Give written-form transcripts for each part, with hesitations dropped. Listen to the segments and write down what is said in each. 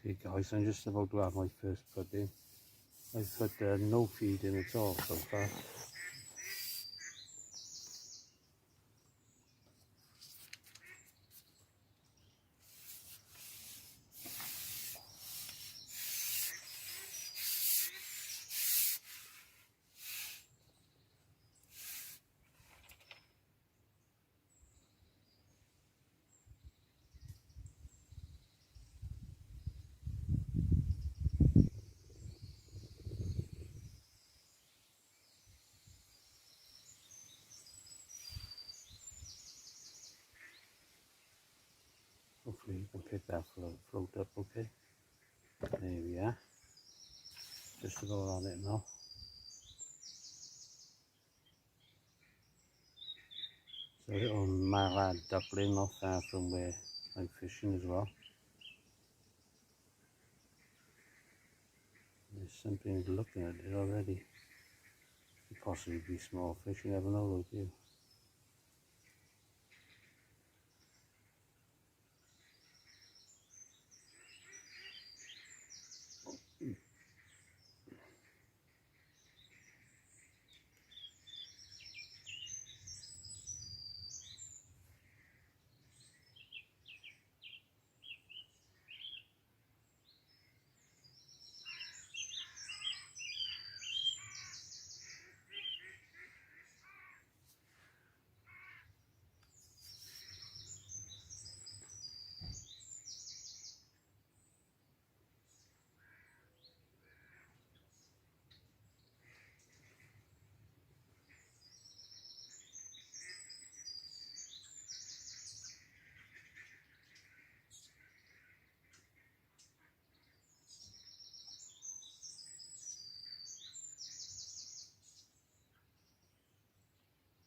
Okay guys, I'm just about to have my first pudding. I've put no feed in at all so far. Hopefully you can pick that float up okay. There we are. Just about on it now. It's a little mallard duckling not far from where I'm fishing as well. There's something looking at it already. Could possibly be small fish, you never know, though, do you?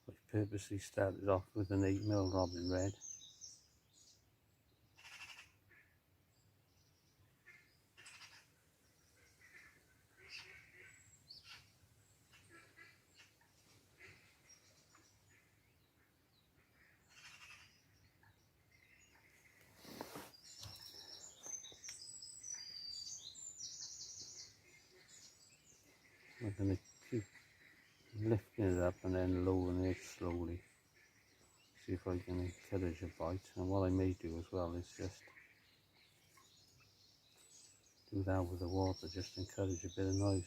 I've purposely started off with an 8mm robin red. I'm going to keep lifting it up and then lowering it slowly. See if I can encourage a bite. And what I may do as well is just do that with the water, just encourage a bit of noise.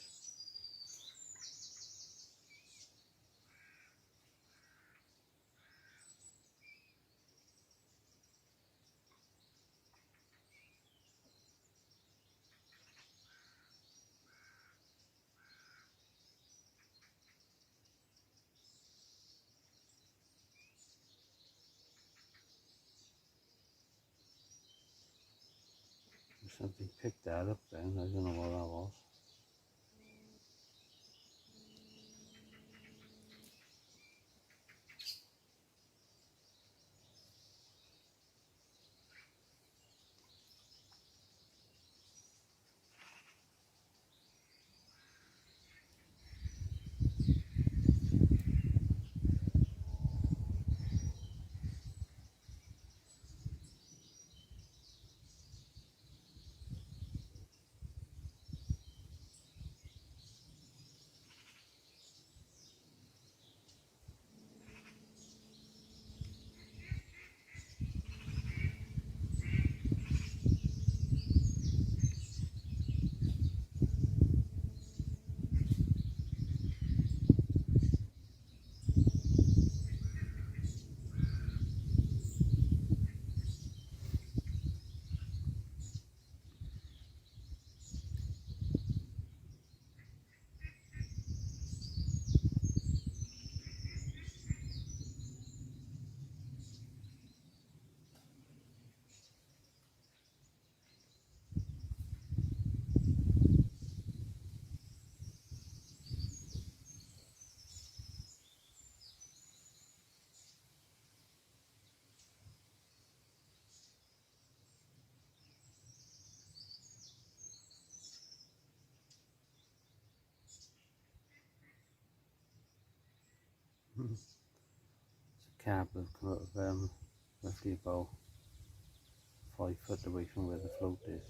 Something picked that up then, I don't know what that was. It's a carp that's come out of roughly about 5 foot away from where the float is.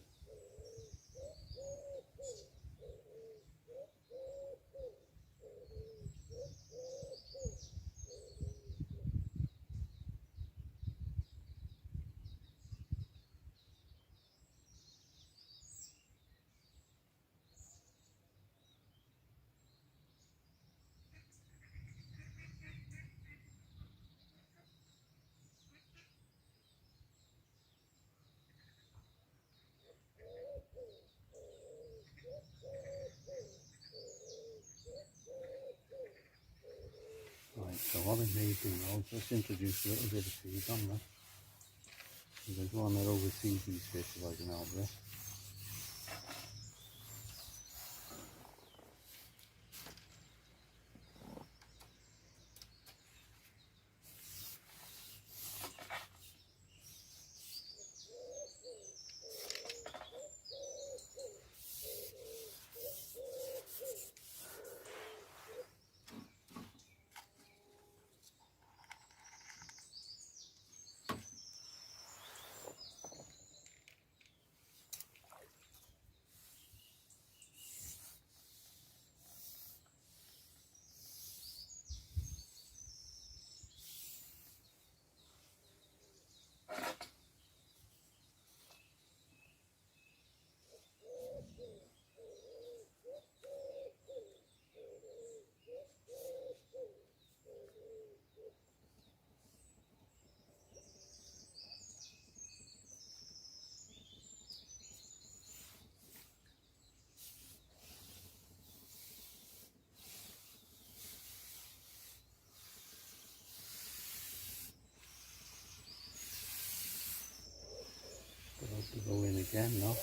So what I may do now is just introduce a little bit of feed on that. There's one that oversees these fish if I can help it. About to go in again now.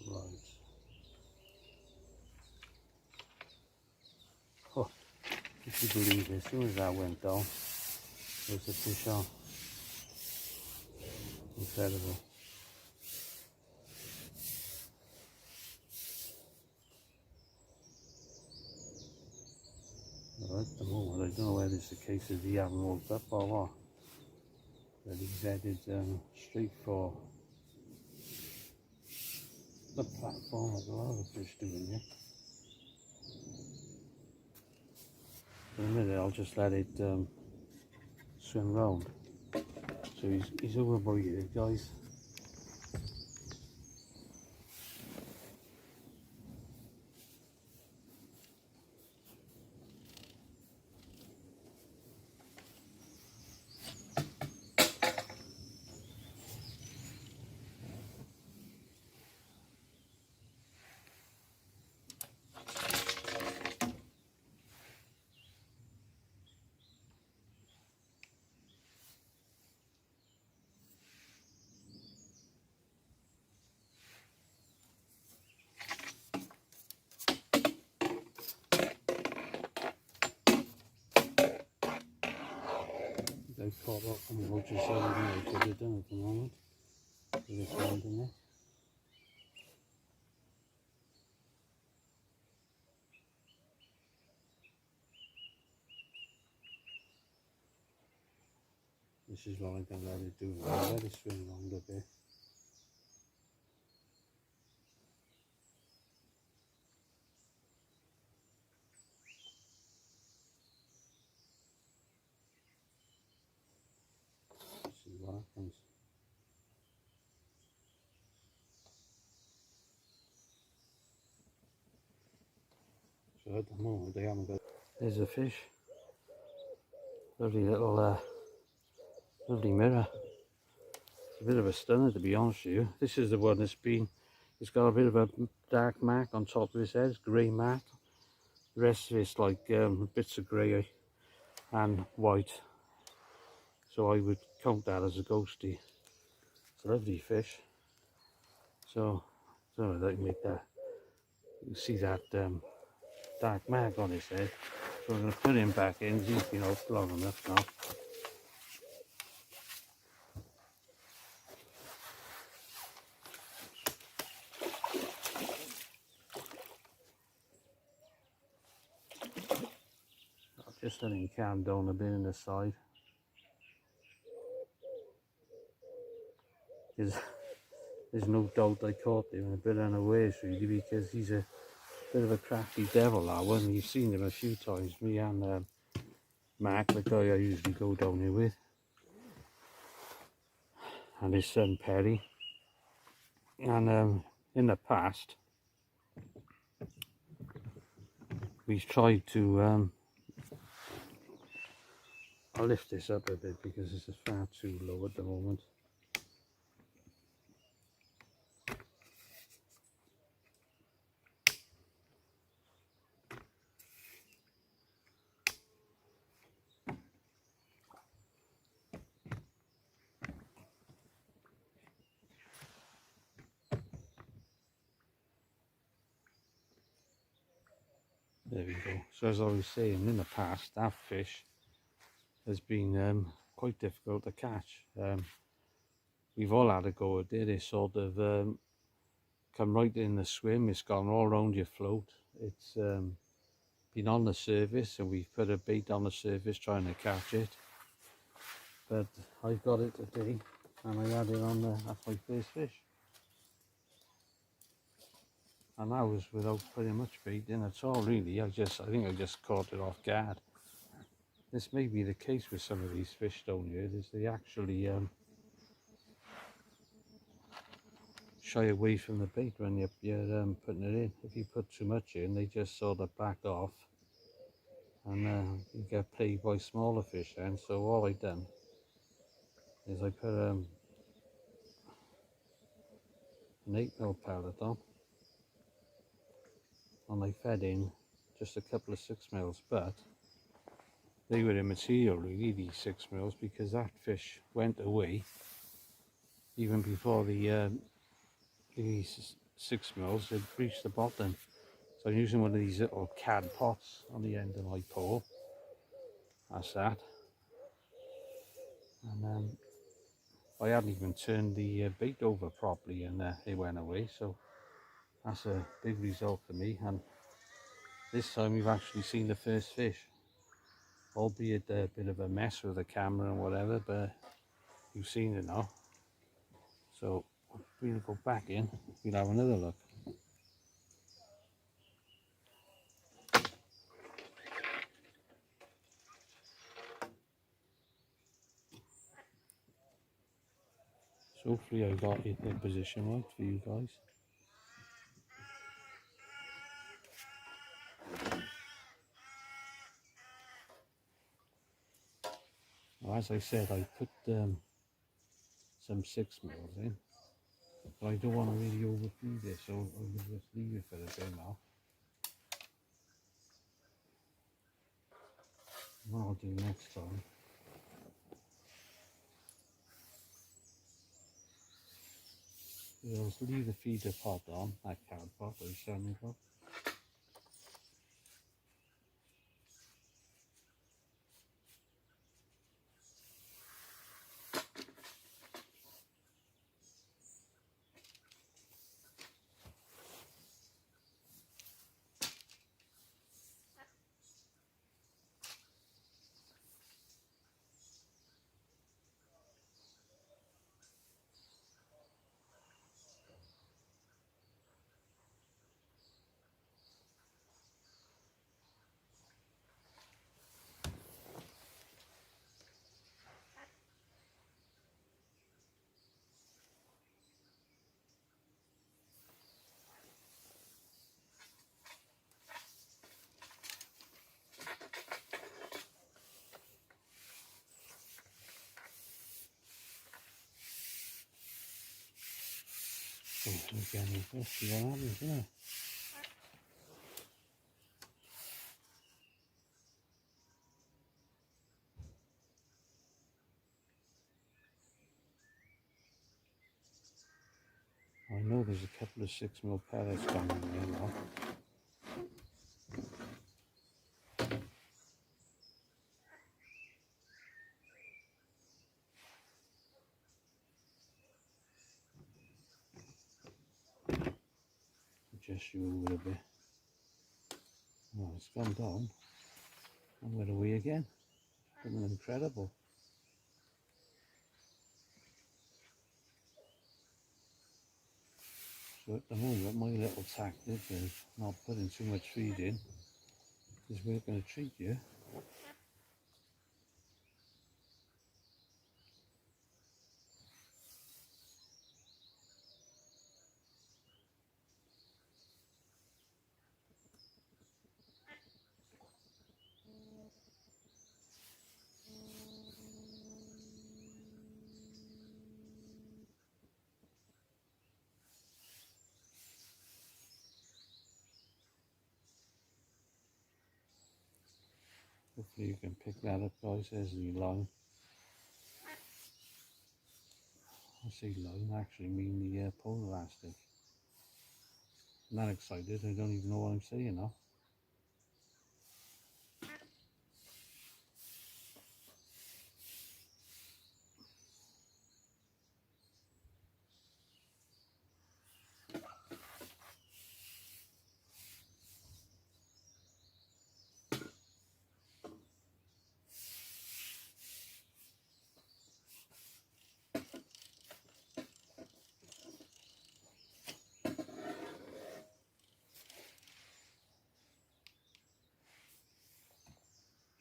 Right. Oh, if you believe it, as soon as that went down, there's the fish on. Incredible. Well, at the moment, I don't know whether it's the case of he haven't woke up or what, but he's headed straight for the platform as a lot of the fish doing here. For a minute, I'll just let it swim round. So he's over by here, guys. They've caught up on the roaches so they could have done at the moment. With this wind in there. This is what I'm going to let it do. I'll let it swim around a bit. See what happens. So at the moment they haven't got. There's a fish. Lovely little lovely mirror. It's a bit of a stunner, to be honest with you. This is the one that's been, it's got a bit of a dark mark on top of his head, grey mark. The rest of it's like bits of grey and white. So I would count that as a ghosty. It's a lovely fish. So I don't know if I can make that. You can see that dark mark on his head. So I'm going to put him back in. He's been out long enough now. Just letting him calm down a bit in the side. There's no doubt I caught him a bit unawares really, because he's a bit of a crafty devil, that one. You've seen him a few times, me and Mark, the guy I usually go down here with, and his son Perry. And in the past we've tried to I'll lift this up a bit because this is far too low at the moment. There we go. So as I was saying, in the past, that fish has been quite difficult to catch. We've all had a go at it. It's sort of come right in the swim. It's gone all around your float. It's been on the surface, and we've put a bait on the surface trying to catch it. But I've got it today, and I had it on that's my first fish. And that was without pretty much bait in at all, really. I think I just caught it off guard. This may be the case with some of these fish down here, is they actually shy away from the bait when you're putting it in. If you put too much in, they just sort of back off, and you get played by smaller fish then. So all I done is I put an 8mm pellet on, and I fed in just a couple of 6mm, but they were immaterial really, these 6mm, because that fish went away even before these 6mm had reached the bottom. So I'm using one of these little cad pots on the end of my pole. That's that. And I hadn't even turned the bait over properly, and it went away. So that's a big result for me. And this time we've actually seen the first fish, albeit a bit of a mess with the camera and whatever, but you've seen it now. So if we'll go back in, we'll have another look. So hopefully I got it in position right for you guys. Well, as I said, I put some 6mm in, but I don't want to really overfeed it, so I will just leave it for a bit now. What I'll do next time is I'll leave the feeder pot on, that carp pot or salmon pot. So again, let's see what happens, isn't it? I know there's a couple of 6mm pellets coming in now. Just you a bit. Oh, it's gone down. I'm going away again. It's been incredible. So at the moment, my little tactic is not putting too much feed in. Is we're going to treat you. Hopefully you can pick that up, guys. There's the line. I say line, I actually mean the pole elastic. I'm not excited, I don't even know what I'm saying now.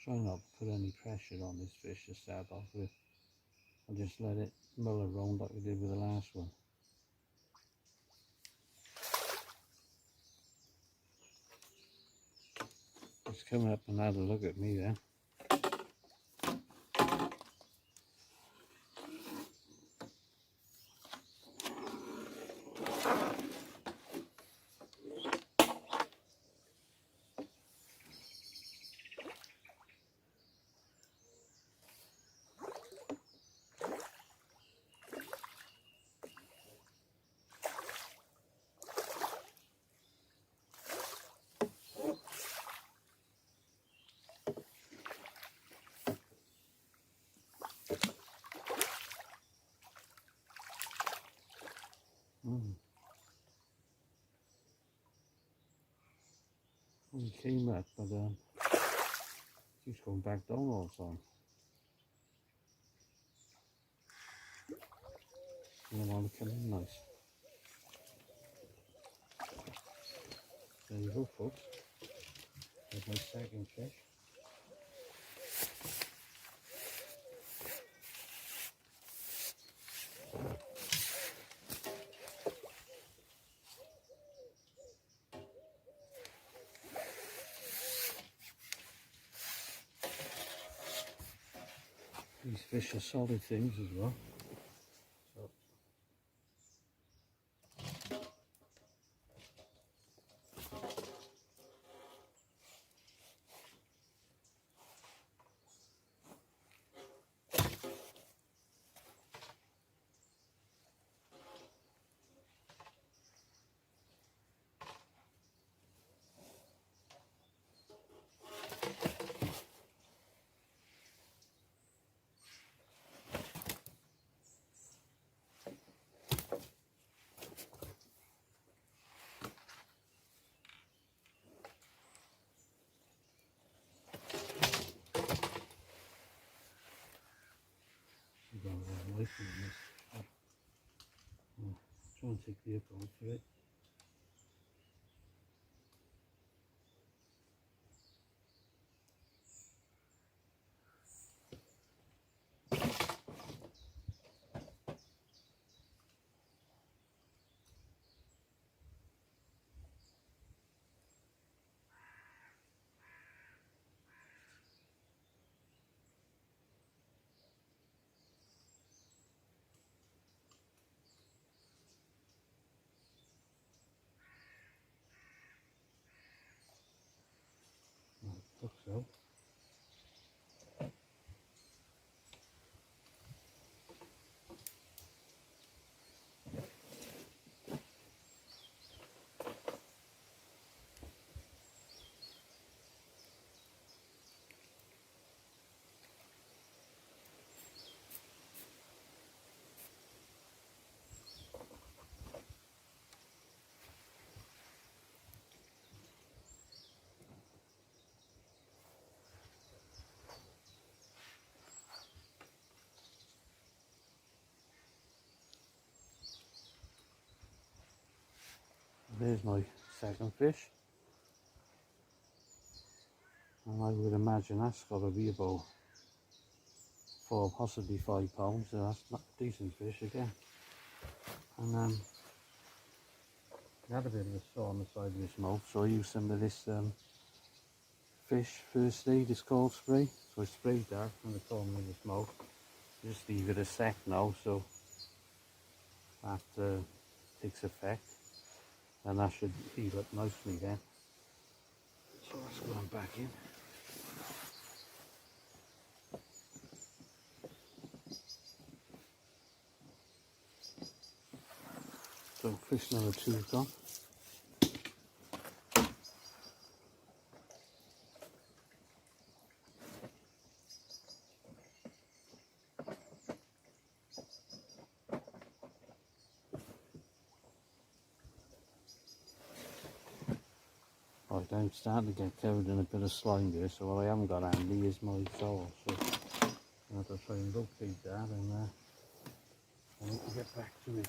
Try not to put any pressure on this fish to start off with. I'll just let it mull around like we did with the last one. It's coming up and had a look at me then. He came up, but keeps going back down all the time. And I want to come in nice. There you go, folks. There's my second fish. These fish are solid things as well. So. Away from this. Try and take the approach to it. Looks so. There's my second fish. And I would imagine that's got to be about 4, possibly 5 pounds, so that's not a decent fish again. And I had a bit of a sore on the side of his mouth, so I used some of this fish first aid, it's called spray. So I sprayed that and it's on in his mouth. Just leave it a sec now, so that takes effect. And that should heal up nicely then. So that's going back in. So fish number 2 is gone. Right, I'm starting to get covered in a bit of slime here, so what I haven't got handy is my trowel. So I have to try and locate that, and I need to get back to it.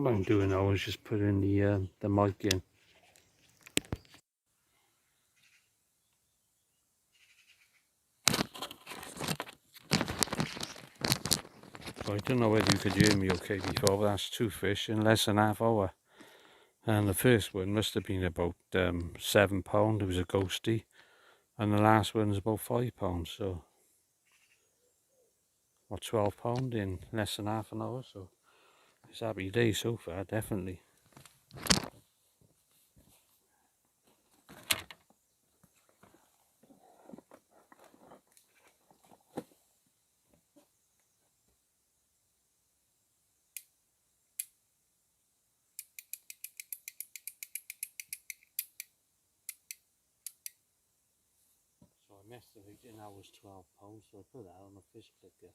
What I'm doing now is just putting the mic in. So I don't know whether you could hear me okay before, but that's 2 fish in less than half hour. And the first one must have been about £7. It was a ghosty, and the last one's about £5. So, or £12 in less than half an hour. So it's a happy day so far, definitely. So I estimated that was £12, so I put that on a fish clicker.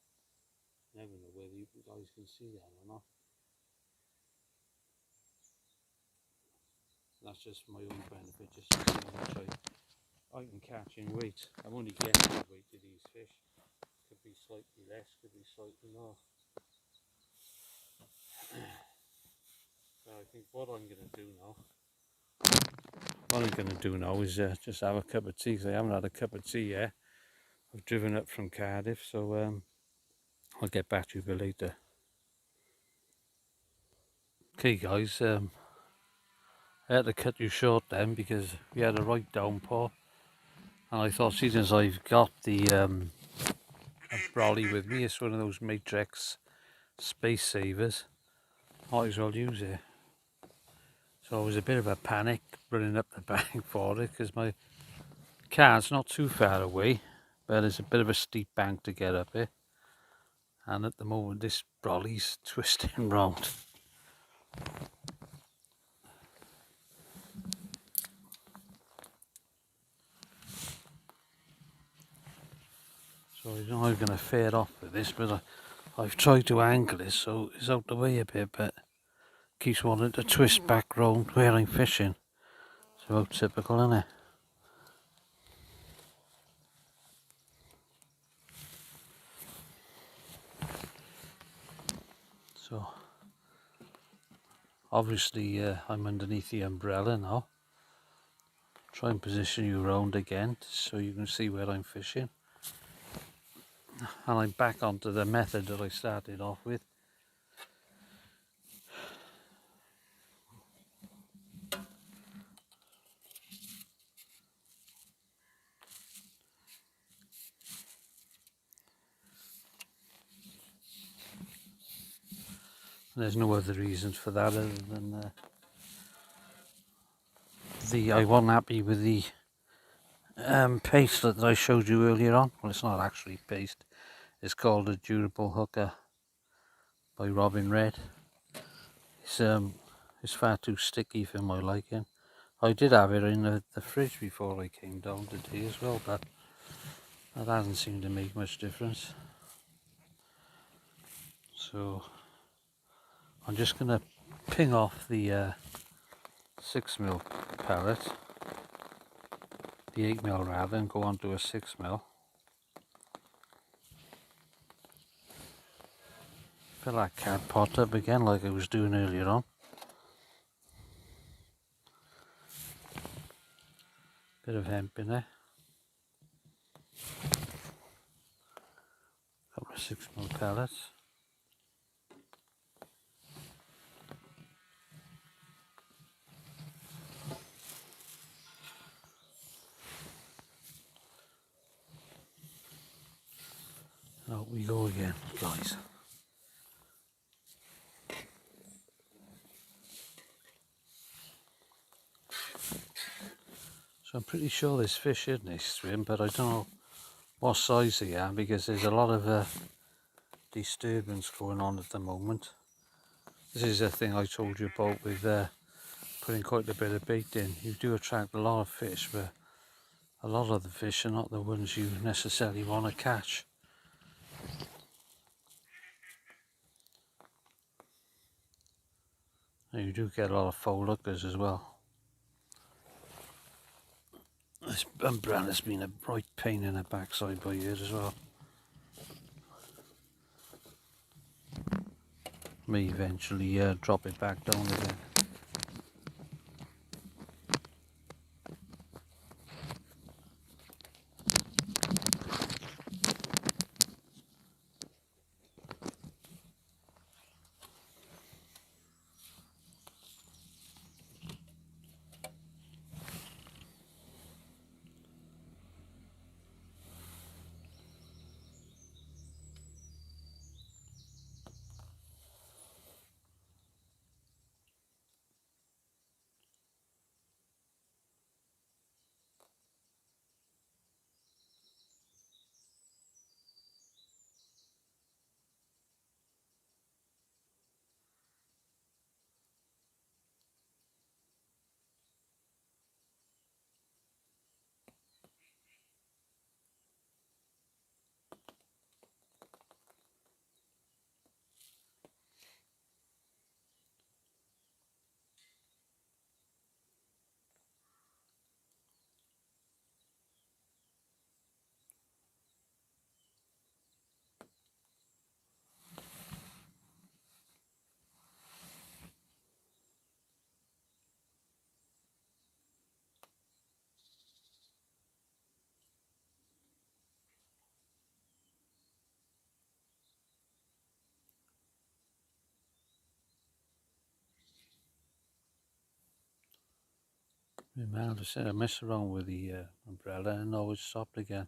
Never know whether you guys can see that or not. That's just for my own benefit, just to see how much I can catch in weight. I'm only getting the weight of these fish. Could be slightly less, could be slightly more. So I think what I'm going to do now is just have a cup of tea, because I haven't had a cup of tea yet. I've driven up from Cardiff, so I'll get back to you a bit later. Okay guys, I had to cut you short then because we had a right downpour, and I thought, seeing as I've got the a brolly with me, it's one of those Matrix space savers, might as well use it. So it was a bit of a panic running up the bank for it, because my car's not too far away, but it's a bit of a steep bank to get up it, and at the moment this brolly's twisting round. So I don't know how I'm going to fare off with this, but I've tried to angle it so it's out the way a bit, but keeps wanting to twist back round where I'm fishing. So how typical, isn't it? So obviously I'm underneath the umbrella now. Try and position you around again so you can see where I'm fishing. And I'm back onto the method that I started off with. There's no other reasons for that other than I wasn't happy with the paste that I showed you earlier on. Well, it's not actually paste. It's called a durable hooker by Robin Red. It's far too sticky for my liking. I did have it in the fridge before I came down today as well, but that hasn't seemed to make much difference. So I'm just going to ping off the 6mm pellet, the 8mm rather, and go on to a 6mm. Fill that cat pot up again like I was doing earlier on. Bit of hemp in there. Couple of 6mm pellets. Out we go again, guys. So I'm pretty sure there's fish in this stream, but I don't know what size they are, because there's a lot of disturbance going on at the moment. This is a thing I told you about with putting quite a bit of bait in. You do attract a lot of fish, but a lot of the fish are not the ones you necessarily want to catch. And you do get a lot of foul hookers as well. This umbrella's been a right pain in the backside by here as well. May eventually drop it back down again. Man, I mess around with the umbrella and always stopped again.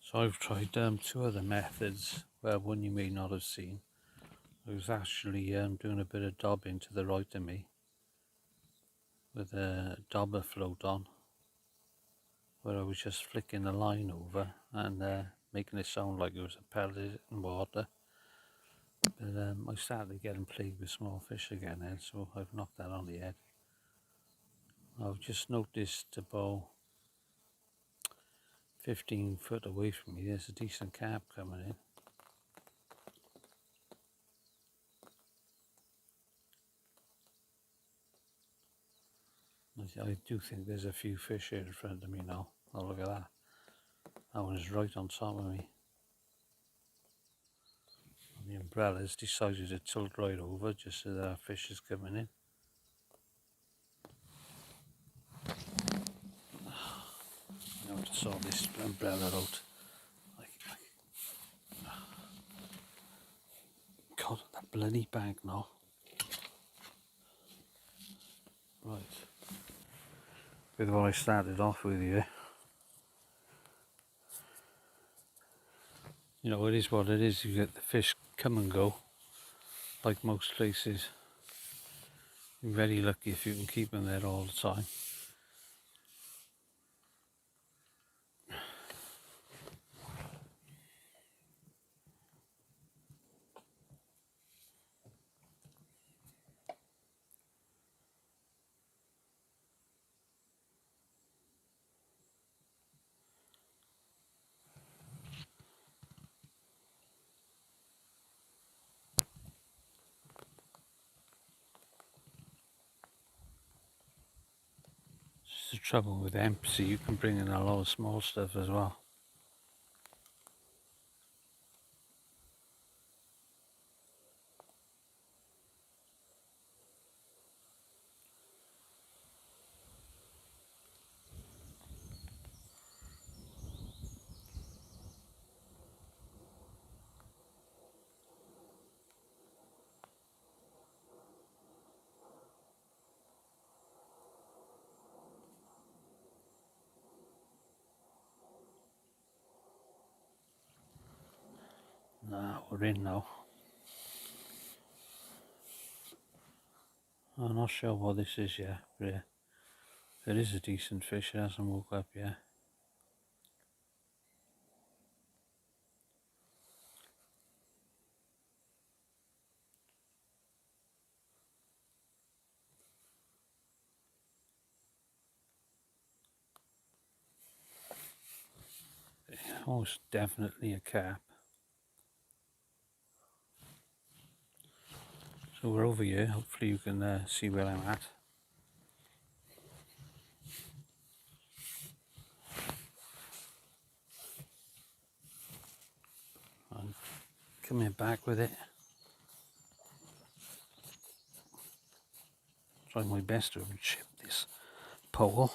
So I've tried two other methods. Well, one you may not have seen. I was actually doing a bit of dobbing to the right of me with a dobber float on, where I was just flicking the line over and making it sound like it was a pellet in water. But I started getting plagued with small fish again then, so I've knocked that on the head. I've just noticed about 15 foot away from me, there's a decent carp coming in. I do think there's a few fish here in front of me now. Oh, look at that. That one's right on top of me. And the umbrella's decided to tilt right over just so that fish is coming in. I have to sort this umbrella out. God, that bloody bag now. Right. With what I started off with here. You know, it is what it is. You get the fish come and go, like most places. You're very lucky if you can keep them there all the time. It's the trouble with empty, you can bring in a lot of small stuff as well. Nah, we're in now. I'm not sure what this is yet, but it is a decent fish. It hasn't woke up yet. Most definitely a carp. So we're over here, hopefully you can see where I'm at. I'm coming back with it. Try my best to chip this pole.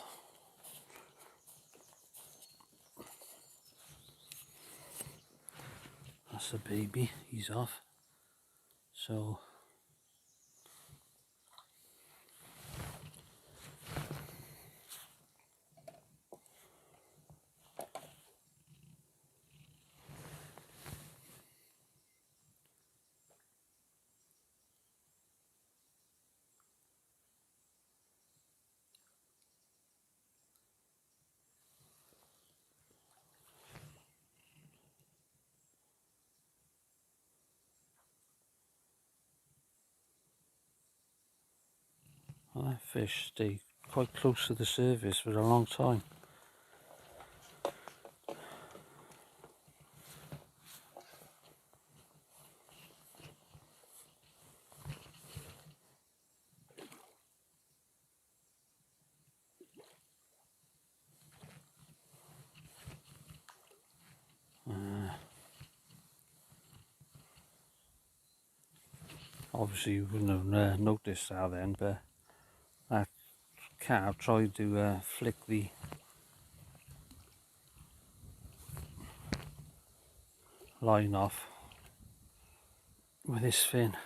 That's the baby, he's off. So well, that fish stayed quite close to the surface for a long time. Obviously you wouldn't have noticed that then, but that carp tried to flick the line off with his fin.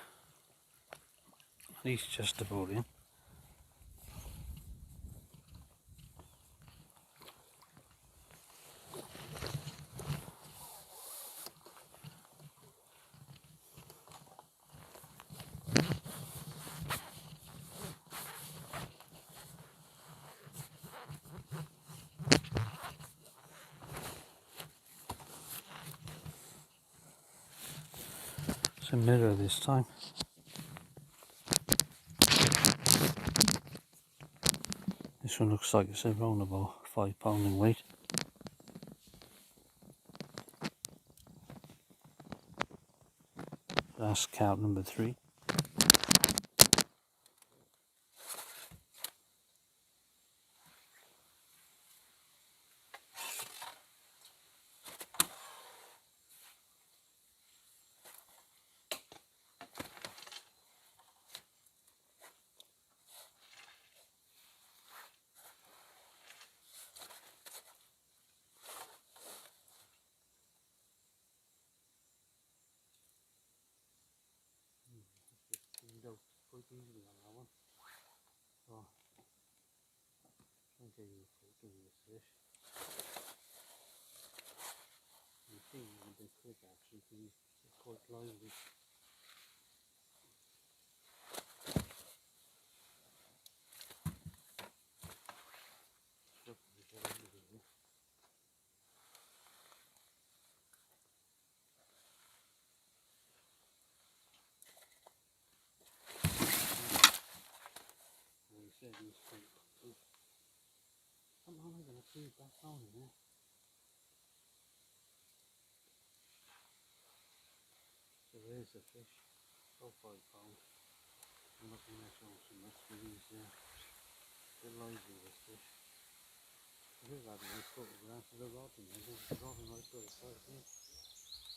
He's just about in. It's a mirror this time. This one looks like it's around about 5 pound in weight. That's carp number 3. Quite easily on that one. So, try and get you a photo of this fish. You see he's a bit quick actually because he's quite lively. He said he was quite good. Come on, I'm going to feed back on in there. So there's the fish. Oh, 5 pound. I'm not going to mess on so much for these they're lively, this fish. I think I've had a nice photograph of the rod in there. There's a rod and nice little size here.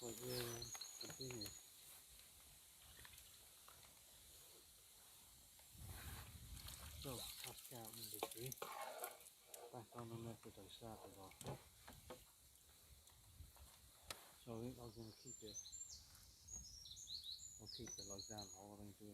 Like where the thing is. So that's carp number 3. Back on the method I started off with. So I think I'm going to keep it. I'll keep it like that. All I'm doing